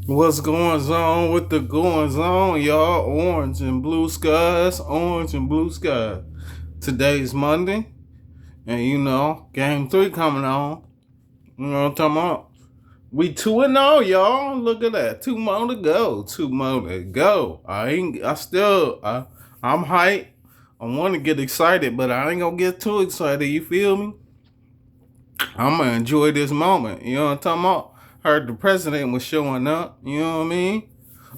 What's going on with the goings on, y'all? Orange and blue skies, orange and blue skies. Today's Monday, and game three coming on. You know what I'm talking about? We 2-0, y'all. Look at that. Two more to go. Two more to go. I'm hyped. I want to get excited, but I ain't gonna get too excited. You feel me? I'm gonna enjoy this moment. You know what I'm talking about? Heard the president was showing up. You know what I mean?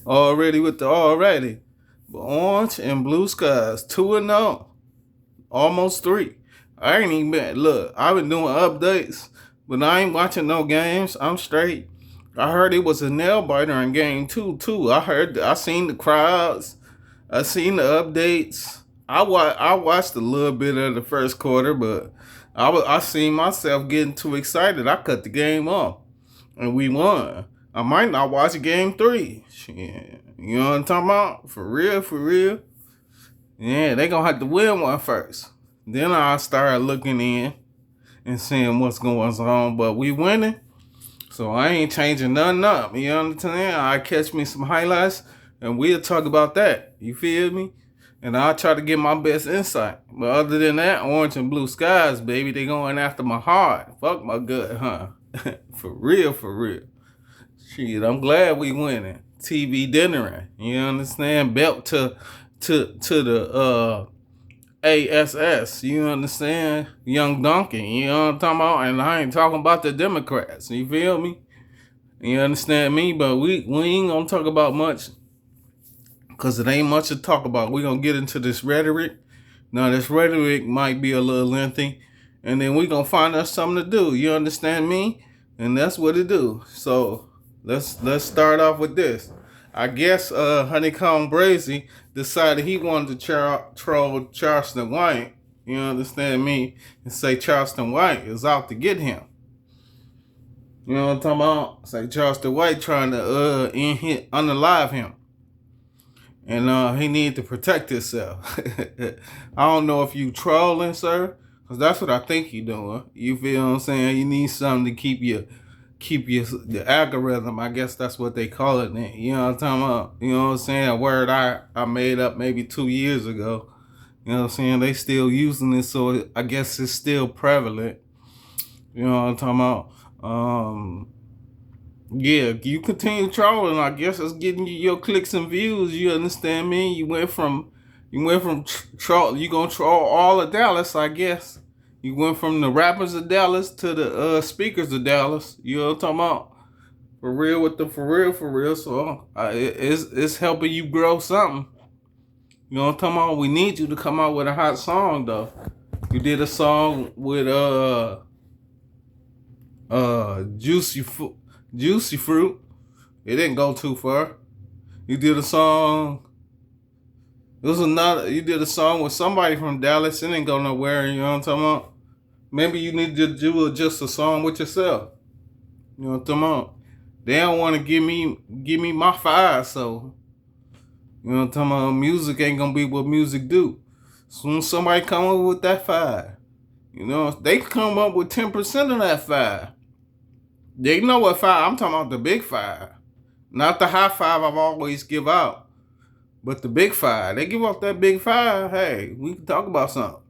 Already with the already. But orange and blue skies, 2-0. Almost three. I ain't even been look, I've been doing updates, but I ain't watching no games. I'm straight. I heard it was a nail biter in game two too. I seen the crowds. I seen the updates. I watched a little bit of the first quarter, but I seen myself getting too excited. I cut the game off and we won. I might not watch game three. Shit. You know what I'm talking about? For real, for real. Yeah, they gonna have to win one first. Then I start looking in and seeing what's going on. But we winning. So I ain't changing nothing up. You understand? I catch me some highlights and we'll talk about that. You feel me? And I'll try to get my best insight. But other than that, orange and blue skies, baby, they going after my heart. Fuck my gut, huh? For real, for real. Shit, I'm glad we winning. TV dinnering. You understand? Belt to the ASS. You understand? Young donkey. You know what I'm talking about? And I ain't talking about the Democrats. You feel me? You understand me? But we ain't gonna talk about much because it ain't much to talk about. We gonna get into this rhetoric. Now this rhetoric might be a little lengthy, and then we gonna find us something to do. You understand me? And that's what it do. So let's start off with this. I guess Honeycomb Brazy decided he wanted to troll Charleston White. You understand me? And say Charleston White is out to get him. You know what I'm talking about? Say Charleston White trying to unalive him. And he need to protect himself. I don't know if you trolling, sir, because that's what I think you doing. You feel what I'm saying? You need something to keep your the algorithm. I guess that's what they call it. Then. You know what I'm talking about? You know what I'm saying? A word I made up maybe 2 years ago. You know what I'm saying? They still using it, so I guess it's still prevalent. You know what I'm talking about? Yeah, you continue trolling. I guess it's getting you your clicks and views. You understand me? You went from troll. You gonna troll all of Dallas, I guess. You went from the rappers of Dallas to the speakers of Dallas. You know what I'm talking about? For real with the for real, for real. So it's helping you grow something. You know what I'm talking about? We need you to come out with a hot song though. You did a song with Juicy Fruit. It didn't go too far. You did a song. It was another. You did a song with somebody from Dallas. It didn't go nowhere. You know what I'm talking about? Maybe you need to do just a song with yourself. You know what I'm talking about? They don't want to give me my five. So you know what I'm talking about? Music ain't gonna be what music do. Soon as somebody come up with that five, they come up with 10% of that five. They know what five. I'm talking about the big five, not the high five I've always give out, but the big five. They give up that big five. Hey, we can talk about something.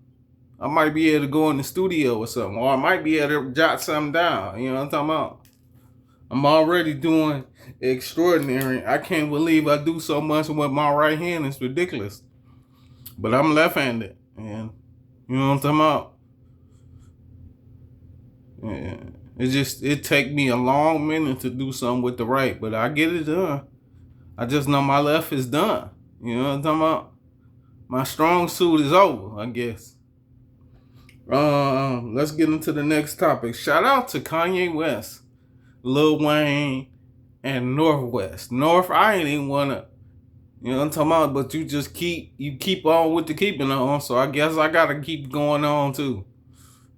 I might be able to go in the studio or something, or I might be able to jot something down. You know what I'm talking about? I'm already doing extraordinary. I can't believe I do so much with my right hand. It's ridiculous. But I'm left-handed, and you know what I'm talking about? Yeah. It take me a long minute to do something with the right, but I get it done. I just know my left is done. You know what I'm talking about? My strong suit is over, I guess. Let's get into the next topic. Shout out to Kanye West, Lil Wayne, and Northwest. North, I ain't even wanna, you know what I'm talking about, but you keep on with the keeping on, so I guess I gotta keep going on too.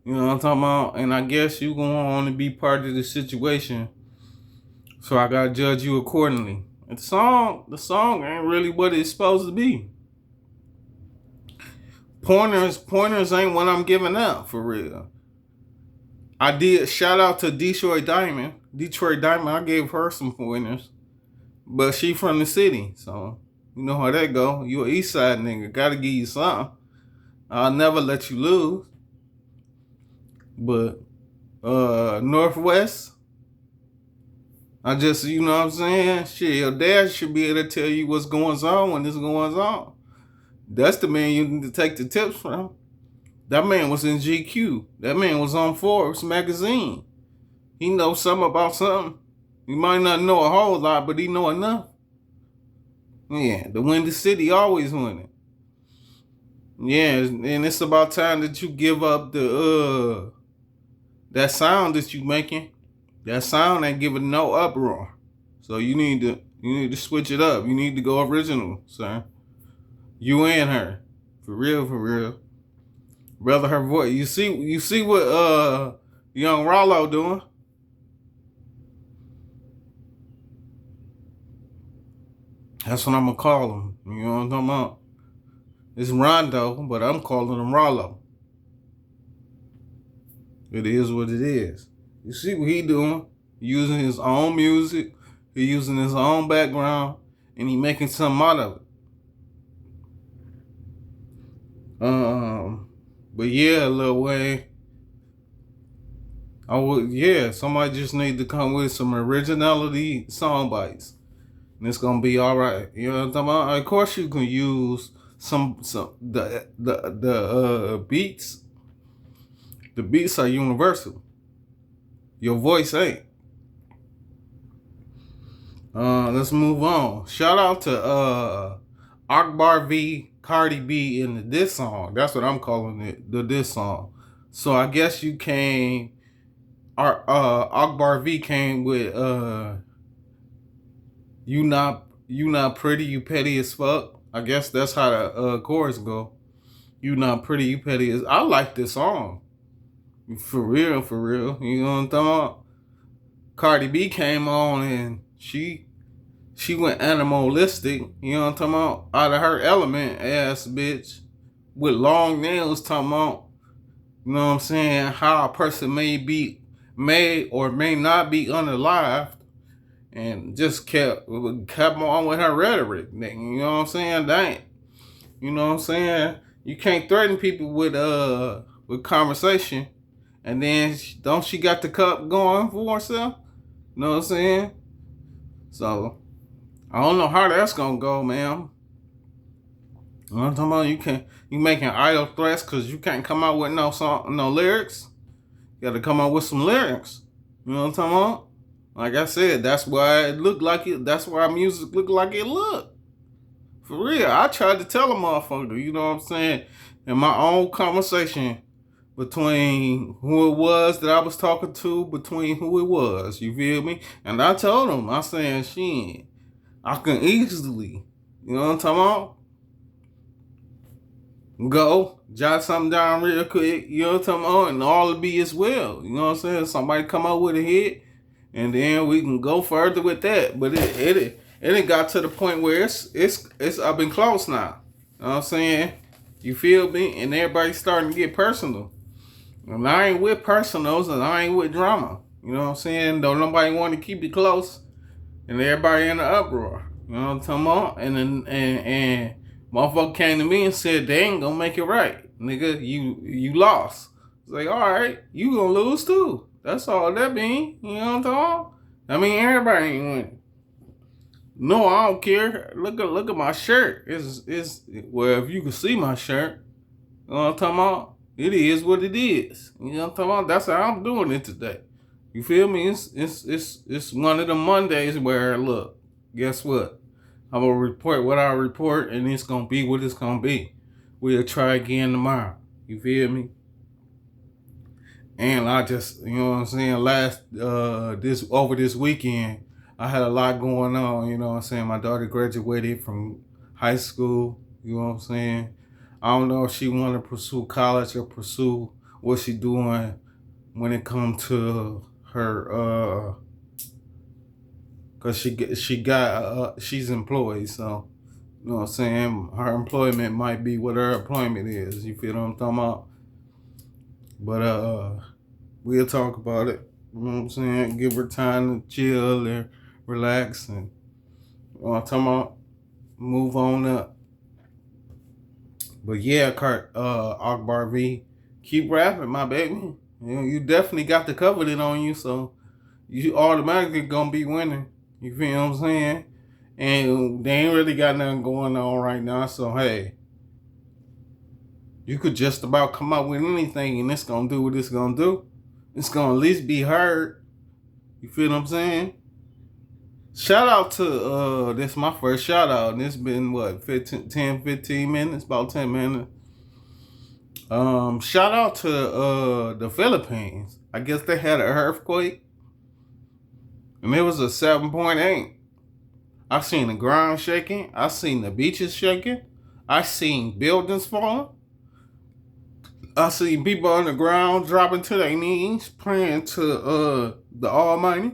You know what I'm talking about? And I guess you gonna want to be part of the situation. So I gotta judge you accordingly. And the song ain't really what it's supposed to be. Pointers ain't what I'm giving out for real. I did shout out to Detroit Diamond. I gave her some pointers. but she from the city, so you know how that go. You a East Side nigga, gotta give you something. I'll never let you lose. But Northwest, I just, you know what I'm saying? Shit, your dad should be able to tell you what's going on when it's going on. That's the man you need to take the tips from. That man was in GQ. That man was on Forbes magazine. He knows something about something. He might not know a whole lot, but he know enough. Yeah, the Windy City always winning. Yeah, and it's about time that you give up the that sound that you making. That sound ain't giving no uproar. So you need to switch it up. You need to go original, sir. You and her. For real, for real. Brother, her voice. You see what young Rollo doing? That's what I'm gonna call him. You know what I'm talking about? It's Rondo, but I'm calling him Rollo. It is what it is. You see what he doing? Using his own music, he using his own background, and he making something out of it. But yeah, Lil Wayne, somebody just need to come with some originality song bites, and it's gonna be all right. You know what I'm talking about? Of course, you can use some the beats. The beats are universal. Your voice ain't. Let's move on. Shout out to Akbar V, Cardi B in the diss song. That's what I'm calling it, the diss song. So I guess you came. Akbar V came with you not pretty, you petty as fuck. I guess that's how the chorus go. You not pretty, you petty as. I like this song. For real, for real. You know what I'm talking about? Cardi B came on and she went animalistic, you know what I'm talking about? Out of her element, ass bitch, with long nails, talking about, you know what I'm saying, how a person may or may not be unalived, and just kept on with her rhetoric, nigga, you know what I'm saying? Dang, you know what I'm saying? You can't threaten people with conversation, and then don't she got the cup going for herself? You know what I'm saying? So I don't know how that's gonna go, man. You know what I'm talking about? You making idle threats because you can't come out with no song, no lyrics. You gotta come out with some lyrics. You know what I'm talking about? Like I said, that's why it looked like it. That's why music looked like it looked. For real, I tried to tell a motherfucker. You know what I'm saying? In my own conversation between who it was that I was talking to, between who it was. You feel me? And I told him, I saying, shit, I can easily, you know what I'm talking about? Go, jot something down real quick, you know what I'm talking about? And all will be as well. You know what I'm saying? Somebody come up with a hit, and then we can go further with that. But it got to the point where it's up and close now. You know what I'm saying? You feel me? And everybody's starting to get personal. And I ain't with personals and I ain't with drama. You know what I'm saying? Don't nobody want to keep it close. And everybody in the uproar. You know what I'm talking about? And motherfucker came to me and said they ain't gonna make it right. Nigga, you lost. It's like, alright, you gonna lose too. That's all that mean. You know what I'm talking about? I mean everybody ain't winning. No, I don't care. Look at my shirt. It's well, if you can see my shirt, you know what I'm talking about? It is what it is. You know what I'm talking about? That's how I'm doing it today. You feel me? It's one of the Mondays where look, guess what? I'm gonna report what I report, and it's gonna be what it's gonna be. We'll try again tomorrow. You feel me? And I just, you know what I'm saying, this weekend, I had a lot going on, you know what I'm saying? My daughter graduated from high school, you know what I'm saying? I don't know if she wanna pursue college or pursue what she doing when it comes to her cause she's employed, so you know what I'm saying, her employment might be what her employment is, you feel what I'm talking about? But we'll talk about it. You know what I'm saying? Give her time to chill and relax and I'm talking about move on up. But yeah, Kurt, Akbar V, keep rapping, my baby. You definitely got the covenant on you, so you automatically gonna be winning. You feel what I'm saying? And they ain't really got nothing going on right now, so hey, you could just about come up with anything and it's gonna do what it's gonna do. It's gonna at least be heard. You feel what I'm saying? Shout out to this is my first shout out, and it's been what 15 minutes, about 10 minutes. Shout out to the Philippines. I guess they had an earthquake, and it was a 7.8. I seen the ground shaking. I seen the beaches shaking. I seen buildings falling. I seen people on the ground dropping to their knees, praying to the Almighty.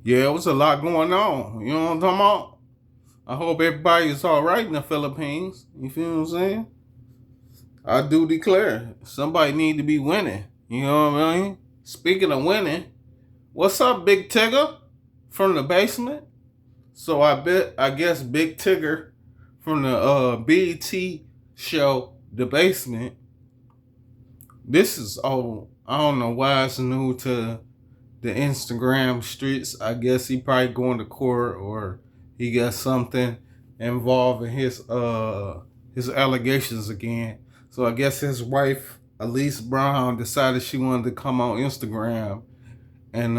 Yeah, it was a lot going on. You know what I'm talking about? I hope everybody is all right in the Philippines. You feel what I'm saying? I do declare somebody need to be winning. You know what I mean? Speaking of winning, what's up, Big Tigger from the basement? So I guess Big Tigger from the BET show, The Basement. This is I don't know why it's new to the Instagram streets. I guess he probably going to court or he got something involved in his allegations again. So I guess his wife, Elise Brown, decided she wanted to come on Instagram and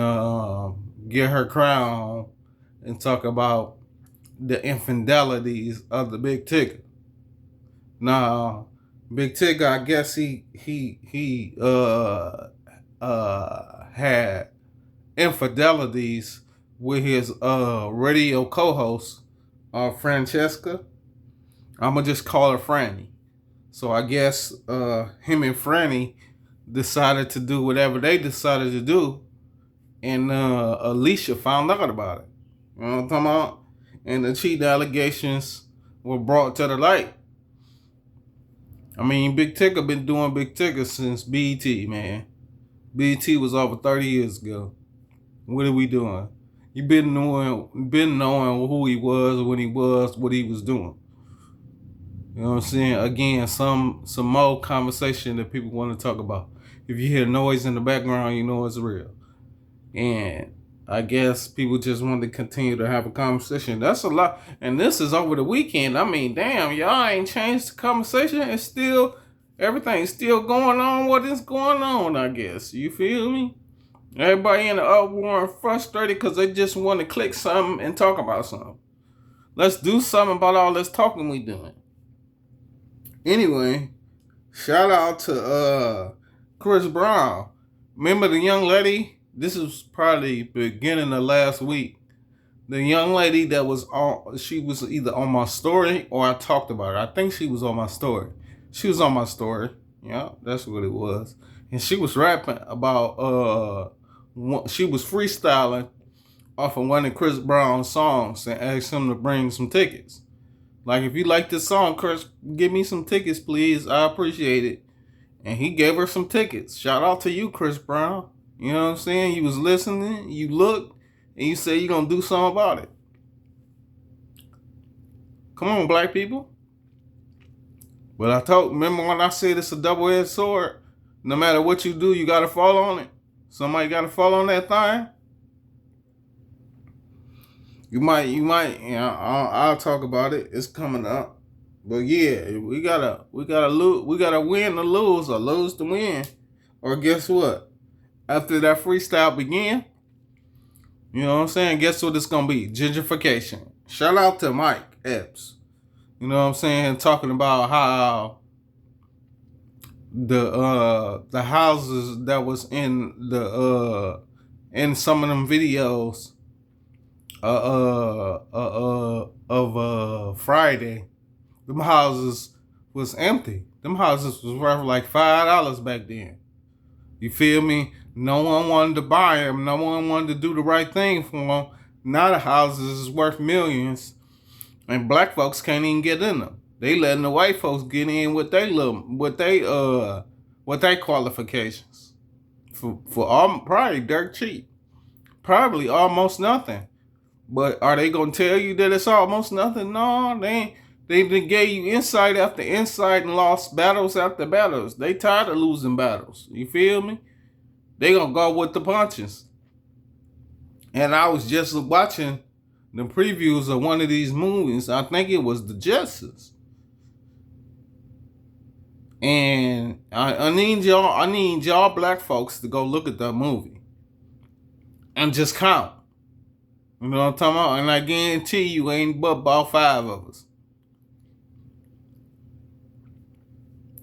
get her crown and talk about the infidelities of the Big Tigger. Now, Big Tigger, I guess he had infidelities with his radio co-host, Francesca. I'ma just call her Franny. So I guess him and Franny decided to do whatever they decided to do, and Alicia found out about it. You know what I'm talking about? And the cheating allegations were brought to the light. I mean, Big Tigger been doing Big Tigger since BET, man. BET was over 30 years ago. What are we doing? You been knowing who he was, when he was, what he was doing. You know what I'm saying? Again, some more conversation that people want to talk about. If you hear noise in the background, you know it's real. And I guess people just want to continue to have a conversation. That's a lot. And this is over the weekend. I mean, damn, y'all ain't changed the conversation. It's still, everything's still going on what is going on, I guess. You feel me? Everybody in the uproar and frustrated because they just want to click something and talk about something. Let's do something about all this talking we doing. Anyway, shout out to Chris Brown. Remember the young lady? This was probably beginning of last week. The young lady that was on, she was either on my story or I talked about her. I think she was on my story. She was on my story. Yeah, that's what it was. And she was rapping about, she was freestyling off of one of Chris Brown's songs and asked him to bring some tickets. Like, if you like this song, Chris, give me some tickets, please. I appreciate it. And he gave her some tickets. Shout out to you, Chris Brown. You know what I'm saying? You was listening, you looked, and you said you're going to do something about it. Come on, black people. But remember when I said it's a double-edged sword? No matter what you do, you got to fall on it. Somebody got to fall on that thing. You might, I'll talk about it. It's coming up. But yeah, we gotta win to lose or lose to win. Or guess what? After that freestyle begin, you know what I'm saying? Guess what it's gonna be? Gentrification. Shout out to Mike Epps. You know what I'm saying? Talking about how the houses that was in in some of them videos of Friday, them houses was empty. Them houses was worth like $5 back then. You feel me? No one wanted to buy them. No one wanted to do the right thing for them. Now the houses is worth millions, and black folks can't even get in them. They letting the white folks get in with their qualifications for all probably dirt cheap, probably almost nothing. But are they gonna tell you that it's almost nothing? No, they ain't. They done gave you insight after insight and lost battles after battles. They tired of losing battles. You feel me? They gonna go with the punches. And I was just watching the previews of one of these movies. I think it was The Justice. And I need y'all black folks to go look at that movie and just count. You know what I'm talking about? And I guarantee you ain't but about 5 of us.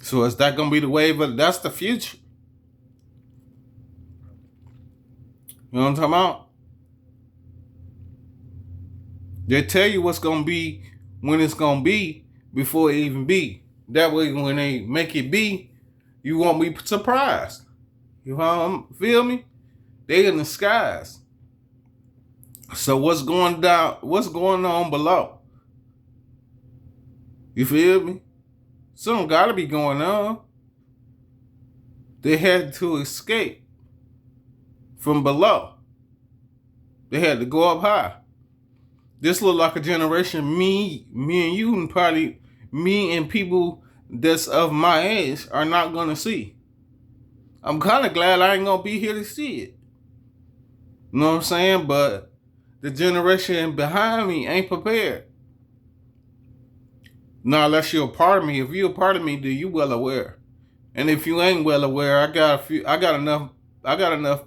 So is that gonna be the wave of that's the future? You know what I'm talking about? They tell you what's gonna be when it's gonna be before it even be. That way when they make it be, you won't be surprised. You feel me? They in the skies. So what's going down? What's going on below? You feel me? Something gotta be going on. They had to escape from below. They had to go up high. This look like a generation me and you, and probably me and people that's of my age are not gonna see. I'm kind of glad I ain't gonna be here to see it. You know what I'm saying? But the generation behind me ain't prepared. Now, unless you're a part of me. If you're a part of me, then you well aware. And if you ain't well aware, I got enough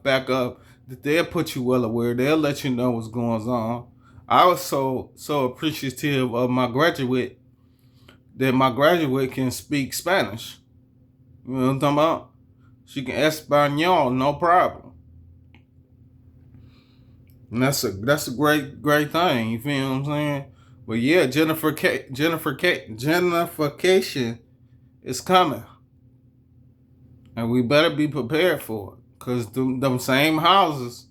backup that they'll put you well aware. They'll let you know what's going on. I was so appreciative of my graduate that my graduate can speak Spanish. You know what I'm talking about? She can Espanol, no problem. And that's a great thing. You feel what I'm saying? But yeah, gentrification is coming, and we better be prepared for it, cause them same houses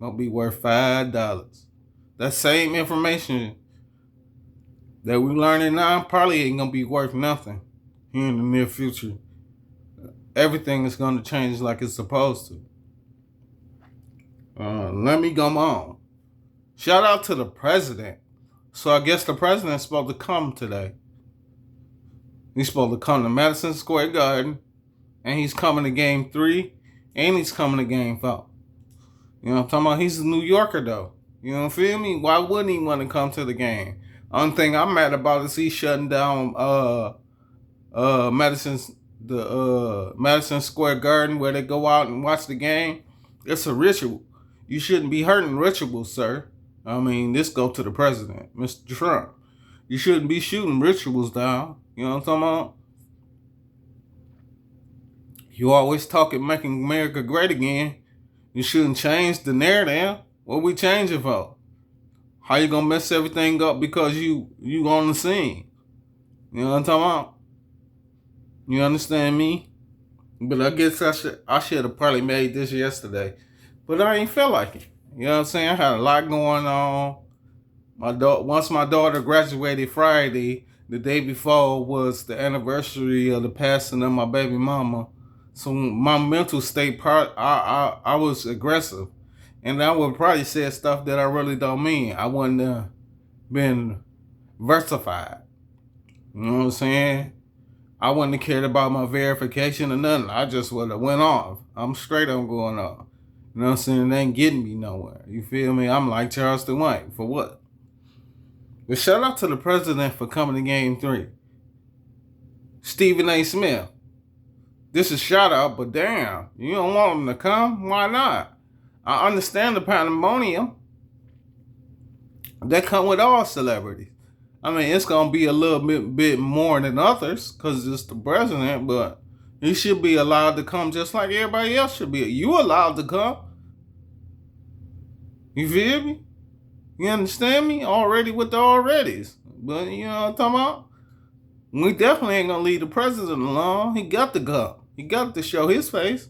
gonna be worth $5. That same information that we learning now probably ain't gonna be worth nothing here in the near future. Everything is gonna change like it's supposed to. Let me go on. Shout out to the president. So I guess the president's supposed to come today. He's supposed to come to Madison Square Garden, and he's coming to Game 3, and he's coming to Game 4. You know what I'm talking about? He's a New Yorker, though. You know what I feel me? Why wouldn't he want to come to the game? Only thing I'm mad about is he shutting down Madison Square Garden where they go out and watch the game. It's a ritual. You shouldn't be hurting rituals, sir. I mean, this go to the president, Mr. Trump. You shouldn't be shooting rituals down. You know what I'm talking about? You always talking making America great again. You shouldn't change the narrative. What we changing for? How you gonna mess everything up because you on the scene? You know what I'm talking about? You understand me? But I guess I should have probably made this yesterday. But I ain't feel like it. You know what I'm saying? I had a lot going on. Once my daughter graduated Friday, the day before was the anniversary of the passing of my baby mama. So my mental state, I was aggressive. And I would probably say stuff that I really don't mean. I wouldn't have been versified. You know what I'm saying? I wouldn't have cared about my verification or nothing. I just would have went off. I'm straight on going off. You know what I'm saying? It ain't getting me nowhere. You feel me? I'm like Charles the White. For what? But shout out to the president for coming to Game 3. Stephen A. Smith. This is shout out, but damn, you don't want him to come? Why not? I understand the pandemonium that come with all celebrities. I mean, it's going to be a little bit more than others because it's the president, but he should be allowed to come just like everybody else should be. You allowed to come. You feel me? You understand me? Already with the alreadies. But you know what I'm talking about? We definitely ain't going to leave the president alone. He got to go. He got to show his face.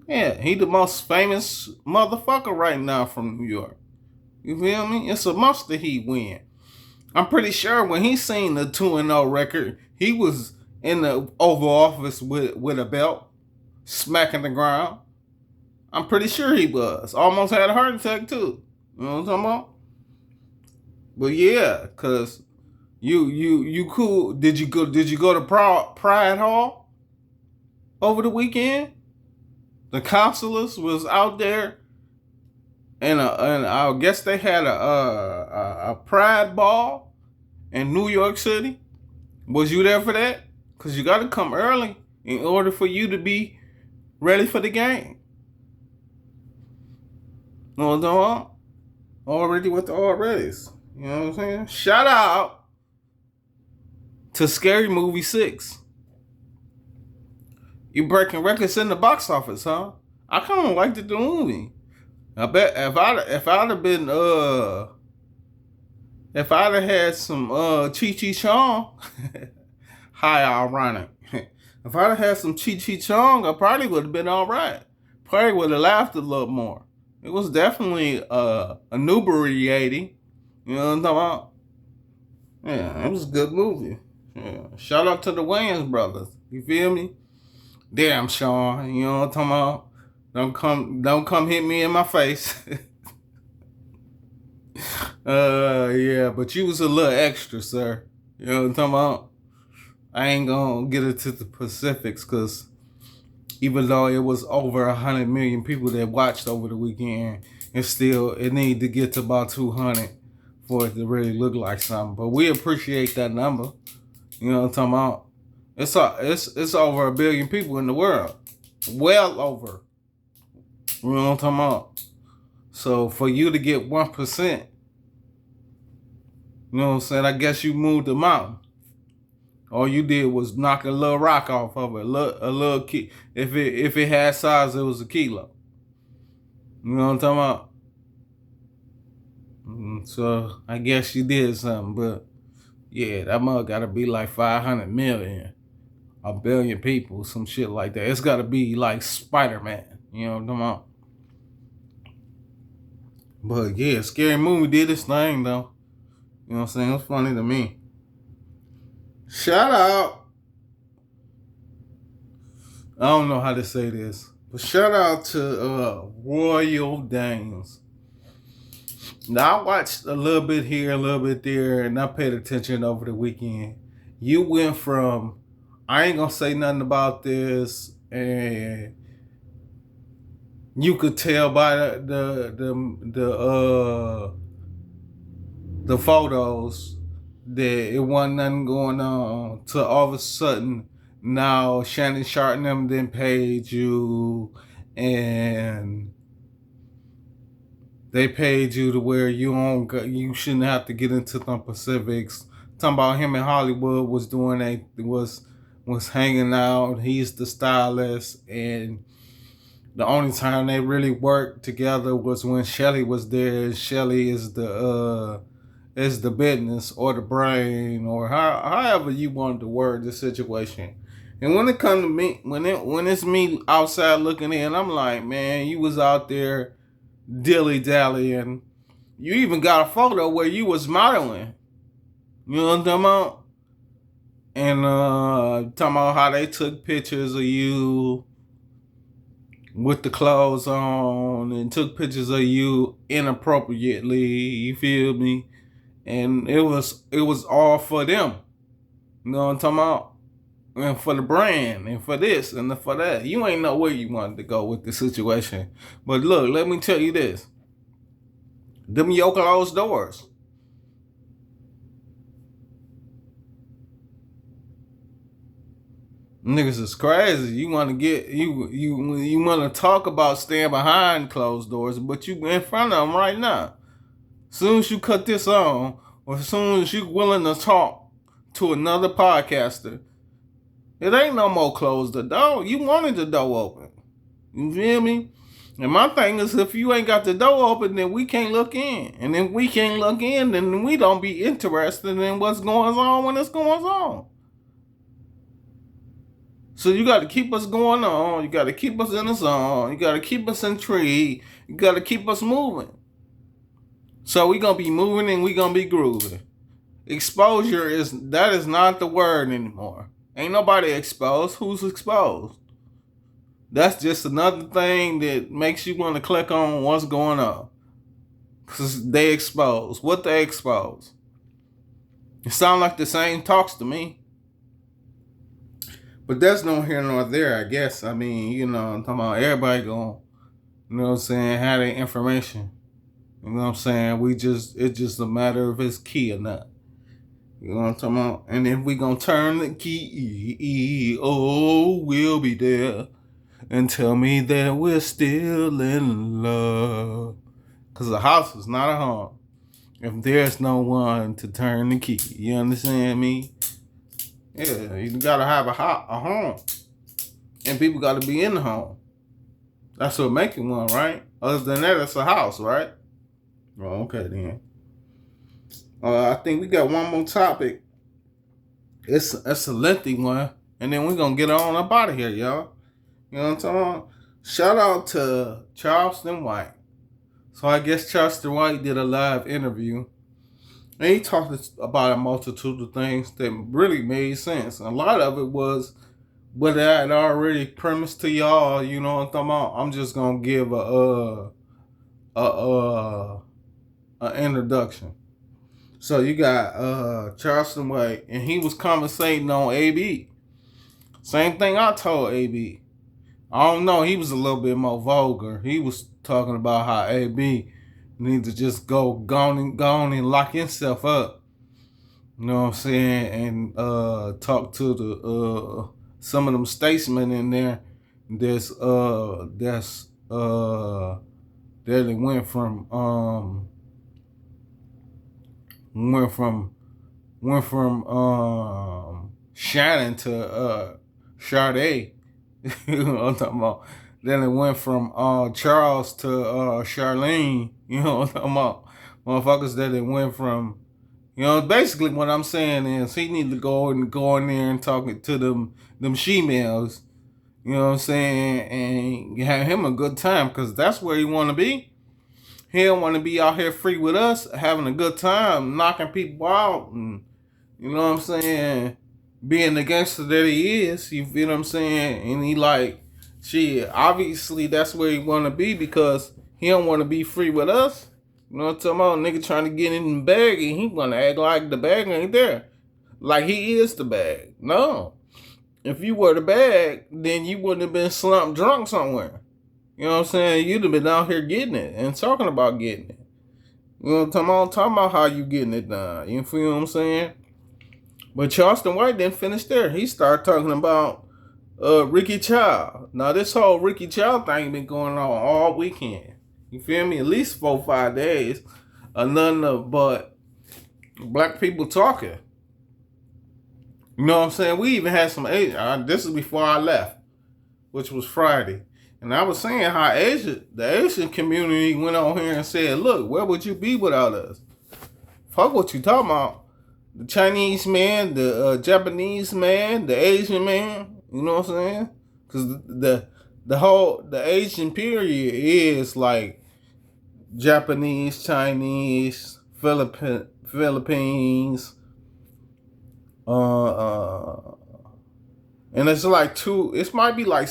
Yeah, he the most famous motherfucker right now from New York. You feel me? It's a must that he win. I'm pretty sure when he seen the 2-0 record, he was in the Oval Office with a belt, smacking the ground. I'm pretty sure he was. Almost had a heart attack too. You know what I'm talking about? But yeah, cause you cool. Did you go to Pride Hall over the weekend? The counselors was out there, and I guess they had a Pride ball in New York City. Was you there for that? Cause you got to come early in order for you to be ready for the game. You know what I'm talking about? Already with the alreadys. You know what I'm saying? Shout out to Scary Movie 6. You breaking records in the box office, huh? I kind of liked the movie. I bet if I'd have been if I'd have had some Chi Chi Chong, hi ironic. If I'd have had some Chi Chi Chong, I probably would have been all right. Probably would have laughed a little more. It was definitely inebriating. You know what I'm talking about? Yeah, it was a good movie. Yeah. Shout out to the Wayans brothers. You feel me? Damn, Sean. You know what I'm talking about? Don't come hit me in my face. Yeah, but you was a little extra, sir. You know what I'm talking about? I ain't gonna get into the specifics because even though it was over 100 million people that watched over the weekend, it need to get to about 200 for it to really look like something. But we appreciate that number. You know what I'm talking about? It's over 1 billion people in the world. Well over. You know what I'm talking about? So for you to get 1%, you know what I'm saying? I guess you moved the mountain. All you did was knock a little rock off of it, a little key. If it had size, it was a kilo. You know what I'm talking about? So I guess you did something, but yeah, that mug gotta be like 500 million, 1 billion people, some shit like that. It's gotta be like Spider-Man. You know what I'm talking about? But yeah, Scary Movie did its thing though. You know what I'm saying? It was funny to me. Shout out. I don't know how to say this, but shout out to Royal Danes. Now I watched a little bit here, a little bit there, and I paid attention over the weekend. You went from I ain't gonna say nothing about this, and you could tell by the photos that it wasn't nothing going on. To all of a sudden now Shannon Sharp and them didn't paid you, and they paid you to where you shouldn't have to get into some specifics. Talking about him in Hollywood was hanging out. He's the stylist, and the only time they really worked together was when Shelly was there. Shelly is the business or the brain or however you want to word the situation. And when it comes to me, when it's me outside looking in, I'm like, man, you was out there dilly dallying. You even got a photo where you was modeling. You know what I'm talking about? And talking about how they took pictures of you with the clothes on and took pictures of you inappropriately. You feel me? And it was all for them. You know what I'm talking about? And for the brand, and for this, and for that. You ain't know where you wanted to go with the situation. But look, let me tell you this. Them your closed doors. Niggas is crazy. You want to get you want to talk about staying behind closed doors, but you in front of them right now. Soon as you cut this on, or as soon as you willing to talk to another podcaster, it ain't no more closed the door. You wanted the door open. You feel me? And my thing is, if you ain't got the door open, then we can't look in. And if we can't look in, then we don't be interested in what's going on when it's going on. So you got to keep us going on. You got to keep us in the zone. You got to keep us intrigued. You got to keep us moving. So we going to be moving and we going to be grooving. Exposure is not the word anymore. Ain't nobody exposed. Who's exposed? That's just another thing that makes you want to click on what's going on. Cause they expose. What they expose? It sound like the same talks to me. But that's no here nor there, I guess. I mean, I'm talking about everybody going, have their information. You know what I'm saying? It's just a matter if it's key or not. You know what I'm talking about? And if we gonna turn the key, oh, we'll be there. And tell me that we're still in love. Cause a house is not a home if there's no one to turn the key. You understand me? Yeah, you gotta have a home. And people gotta be in the home. That's what making one, right? Other than that, it's a house, right? Oh, okay then. I think we got one more topic. It's a lengthy one. And then we're gonna get on up out of here, y'all. You know what I'm talking about? Shout out to Charleston White. So I guess Charleston White did a live interview. And he talked about a multitude of things that really made sense. And a lot of it was what I had already premised to y'all. You know what I'm talking about? I'm just gonna give a introduction. So you got Charleston White, and he was conversating on AB. Same thing I told AB. I don't know. He was a little bit more vulgar. He was talking about how AB needs to just go on and lock himself up. You know what I'm saying? And talk to the some of them statesmen in there. That they went from Shannon to Sade. You know what I'm talking about? Then it went from Charles to Charlene. You know what I'm talking about? Motherfuckers that it went from, basically what I'm saying is he need to go in there and talk to them she-males. You know what I'm saying? And have him a good time, because that's where he want to be. He don't want to be out here free with us, having a good time, knocking people out, and you know what I'm saying, being the gangster that he is. You feel what I'm saying? And he like, shit, obviously that's where he want to be, because he don't want to be free with us. You know what I'm talking about? Nigga trying to get in the bag, and he want to act like the bag ain't there. Like he is the bag. No. If you were the bag, then you wouldn't have been slumped drunk somewhere. You know what I'm saying? You'd have been out here getting it and talking about getting it. You know what I'm talking about how you getting it done. You feel what I'm saying? But Charleston White didn't finish there. He started talking about Ricky Child. Now, this whole Ricky Child thing been going on all weekend. You feel me? At least 4 or 5 days. Nothing but black people talking. You know what I'm saying? We even had some Asian. This is before I left, which was Friday. And I was saying how the Asian community went on here and said, look, where would you be without us? Fuck what you talking about. The Chinese man, the Japanese man, the Asian man. You know what I'm saying? Because the Asian period is like Japanese, Chinese, Philippines, and it's like it might be like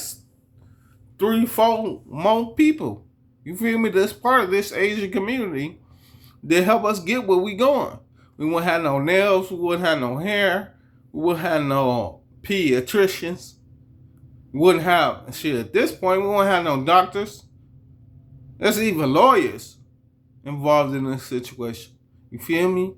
3, 4 more people. You feel me? That's part of this Asian community that help us get where we going. We wouldn't have no nails. We wouldn't have no hair. We wouldn't have no pediatricians. We wouldn't have shit. At this point, we wouldn't have no doctors. There's even lawyers involved in this situation. You feel me?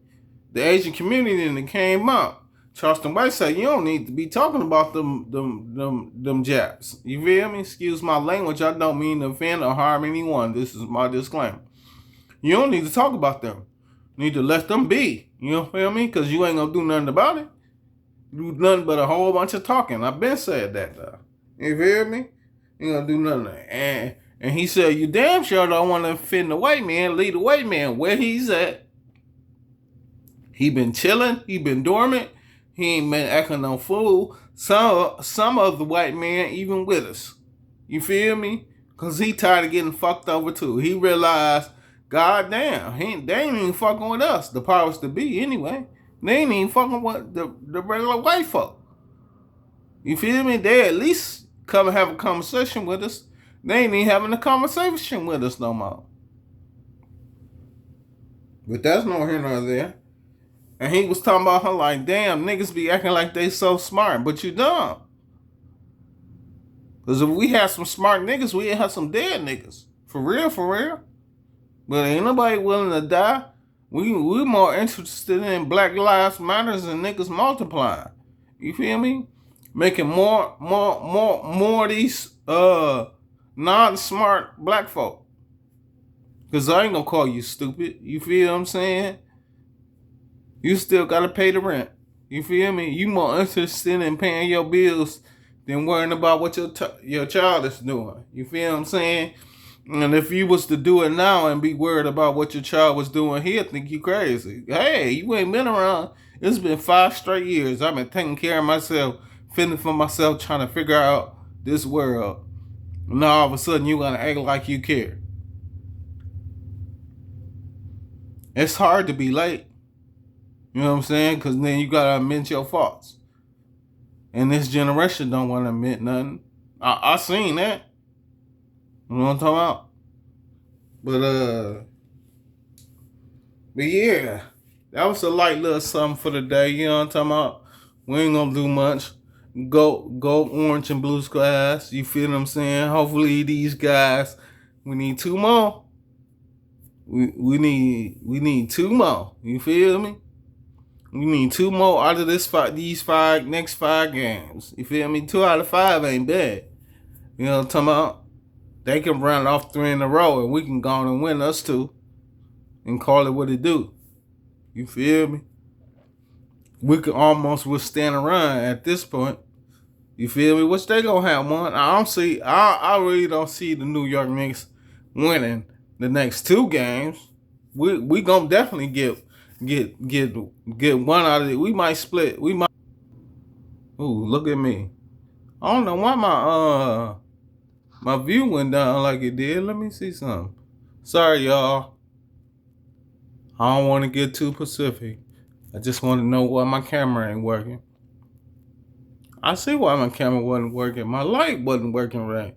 The Asian community then came up. Charleston White said, you don't need to be talking about them Japs. You feel me? Excuse my language. I don't mean to offend or harm anyone. This is my disclaimer. You don't need to talk about them. You need to let them be. You feel me? Because you ain't going to do nothing about it. Do nothing but a whole bunch of talking. I've been said that, though. You feel me? You ain't going to do nothing. And he said, you damn sure don't want to offend the white man. Leave the white man where he's at. He been chilling. He been dormant. He ain't been acting no fool. Some of the white men even with us. You feel me? Because he tired of getting fucked over too. He realized, God damn, they ain't even fucking with us. The powers to be anyway. They ain't even fucking with the regular white folk. You feel me? They at least come and have a conversation with us. They ain't even having a conversation with us no more. But that's no here nor there. And he was talking about her like, damn, niggas be acting like they so smart, but you dumb. Because if we had some smart niggas, we'd have some dead niggas. For real, for real. But ain't nobody willing to die. We more interested in Black Lives Matters and niggas multiplying. You feel me? Making more of these non-smart black folk. Cause I ain't gonna call you stupid. You feel what I'm saying? You still gotta pay the rent. You feel me? You more interested in paying your bills than worrying about what your child is doing. You feel what I'm saying? And if you was to do it now and be worried about what your child was doing, he'll think you crazy. Hey, you ain't been around. It's been 5 straight years. I've been taking care of myself, fending for myself, trying to figure out this world. Now all of a sudden you gonna act like you care. It's hard to be late. You know what I'm saying? Because then you gotta admit your faults. And this generation don't want to admit nothing. I seen that. You know what I'm talking about? But yeah, that was a light little something for the day. You know what I'm talking about? We ain't gonna do much. Go orange and blue skies. You feel what I'm saying? Hopefully these guys, we need 2 more. We need 2 more. You feel me? We need 2 more out of these next 5 games. You feel me? 2 out of 5 ain't bad. You know what I'm talking about? They can run off 3 in a row and we can go on and win us 2 and call it what it do. You feel me? We can almost withstand a run at this point. You feel me? Which they gonna have one. I really don't see the New York Knicks winning the next 2 games. We gonna definitely get one out of it. We might split. Ooh, look at me. I don't know why my view went down like it did. Let me see something. Sorry, y'all. I don't want to get too specific. I just want to know why my camera ain't working. I see why my camera wasn't working. My light wasn't working right.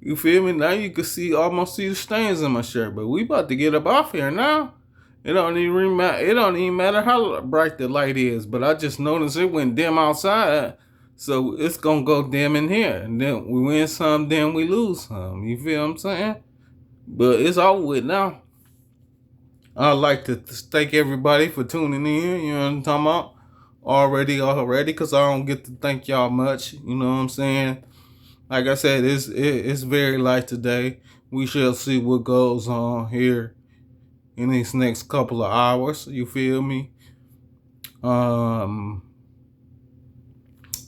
You feel me? Now you can almost see the stains in my shirt. But we about to get up off here now. It don't even matter how bright the light is. But I just noticed it went dim outside. So it's gonna go dim in here. And then we win some, then we lose some. You feel what I'm saying? But it's over with now. I'd like to thank everybody for tuning in. You know what I'm talking about? Already, because I don't get to thank y'all much. You know what I'm saying? Like I said, it's very light today. We shall see what goes on here in these next couple of hours. You feel me?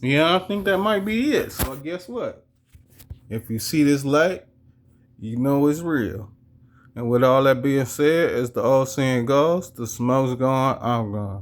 Yeah, I think that might be it. So guess what? If you see this light, you know it's real. And with all that being said, as the old saying goes, the smoke's gone, I'm gone.